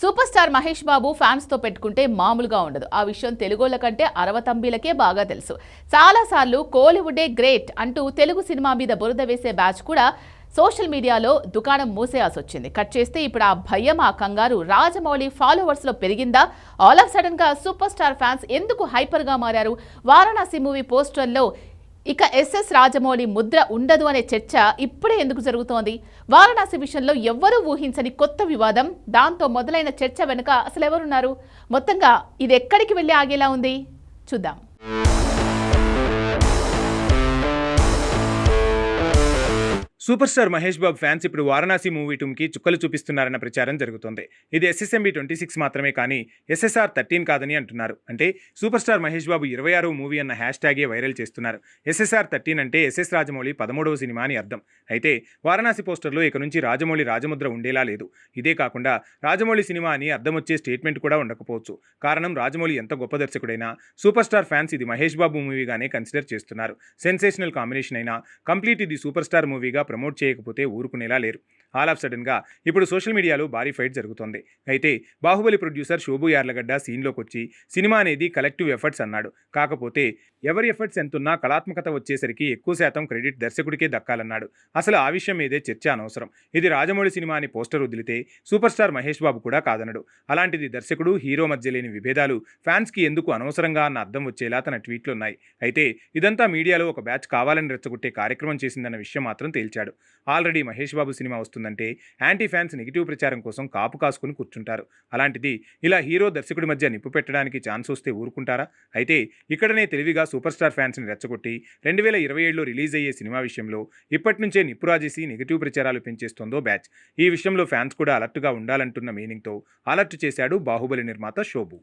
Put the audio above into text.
Super star Mahesh Babu fans తో పెట్టుకుంటే మామూలుగా ఉండదు. ఆ విషయం తెలుగోళ్ళ కంటే అరవతంబీలకే బాగా తెలుసు. చాలాసార్లు కోలీవుడే గ్రేట్ అంటూ తెలుగు సినిమా మీద బురద వేసే బ్యాచ్ కూడా సోషల్ మీడియాలో దుకాణం మూసేయాల్సి వచ్చింది. కట్ చేస్తే ఇప్పుడు ఆ భయం, ఆ కంగారు రాజమౌళి ఫాలోవర్స్ లో పెరిగిందా? ఆల్ ఆఫ్ సడన్ గా సూపర్ స్టార్ ఫ్యాన్స్ ఎందుకు హైపర్ గా మారారు? వారణాసి మూవీ పోస్టర్లో ఇక ఎస్ఎస్ రాజమౌళి ముద్ర ఉండదు అనే చర్చ ఇప్పుడే ఎందుకు జరుగుతోంది? వారణాసి విషయంలో ఎవ్వరూ ఊహించని కొత్త వివాదం, దాంతో మొదలైన చర్చ వెనుక అసలు ఎవరున్నారు? మొత్తంగా ఇది ఎక్కడికి వెళ్ళి ఆగేలా ఉంది? చూద్దాం. Super star Mahesh Babu fans ఇప్పుడు వారణాసి మూవీ టూమ్కి చుక్కలు చూపిస్తున్నారన్న ప్రచారం జరుగుతోంది. ఇది SSMB 26 మాత్రమే కానీ SSR 13 కాదని అంటున్నారు. అంటే super star Mahesh Babu 26వ movie అన్న హ్యాష్ ట్యాగే వైరల్ చేస్తున్నారు. SSR 13 అంటే SS రాజమౌళి 13వ సినిమా అని అర్థం. అయితే వారణాసి పోస్టర్లో ఇక నుంచి రాజమౌళి రాజముద్ర ఉండేలా లేదు. ఇదే కాకుండా రాజమౌళి సినిమా అని అర్థం వచ్చే స్టేట్మెంట్ కూడా ఉండకపోవచ్చు. కారణం రాజమౌళి ఎంత గొప్ప దర్శకుడైనా సూపర్ స్టార్ ఫ్యాన్స్ ఇది మహేష్ బాబు మూవీగానే కన్సిడర్ చేస్తున్నారు. సెన్సేషనల్ కాంబినేషన్ అయినా కంప్లీట్ ఇది సూపర్ స్టార్ మూవీగా ప్రమోట్ చేయకపోతే ఊరుకునేలా లేరు. ఆల్ ఆఫ్ సడన్ గా ఇప్పుడు సోషల్ మీడియాలో భారీ ఫైట్ జరుగుతోంది. అయితే బాహుబలి ప్రొడ్యూసర్ శోభు యార్లగడ్డ సీన్లోకి వచ్చి సినిమా అనేది కలెక్టివ్ ఎఫర్ట్స్ అన్నాడు. కాకపోతే ఎవరి ఎఫర్ట్స్ ఎంతున్నా కళాత్మకత వచ్చేసరికి ఎక్కువ శాతం క్రెడిట్ దర్శకుడికే దక్కాలన్నాడు. అసలు ఆ విషయం మీదే చర్చ అనవసరం. ఇది రాజమౌళి సినిమా అని పోస్టర్ వదిలితే సూపర్ స్టార్ మహేష్ బాబు కూడా కాదనడు. అలాంటిది దర్శకుడు హీరో మధ్య లేని విభేదాలు ఫ్యాన్స్కి ఎందుకు అనవసరంగా అన్న అర్థం వచ్చేలా తన ట్వీట్లున్నాయి. అయితే ఇదంతా మీడియాలో ఒక బ్యాచ్ కావాలని రెచ్చగొట్టే కార్యక్రమం చేసిందన్న విషయం మాత్రం తేల్చాడు. ఆల్రెడీ మహేష్ బాబు సినిమా వస్తుందంటే యాంటీ ఫ్యాన్స్ నెగిటివ్ ప్రచారం కోసం కాపు కాసుకుని కూర్చుంటారు. అలాంటిది ఇలా హీరో దర్శకుడి మధ్య నిప్పు పెట్టడానికి ఛాన్స్ వస్తే ఊరుకుంటారా? అయితే ఇక్కడనే తెలివిగా సూపర్ స్టార్ ఫ్యాన్స్ని రెచ్చగొట్టి 2027లో రిలీజ్ అయ్యే సినిమా విషయంలో ఇప్పటి నుంచే నిప్పు రాజేసి నెగిటివ్ ప్రచారాలు పెంచేస్తోందో బ్యాచ్. ఈ విషయంలో ఫ్యాన్స్ కూడా అలర్ట్గా ఉండాలంటున్న మీనింగ్తో అలర్ట్ చేశాడు బాహుబలి నిర్మాత శోభు.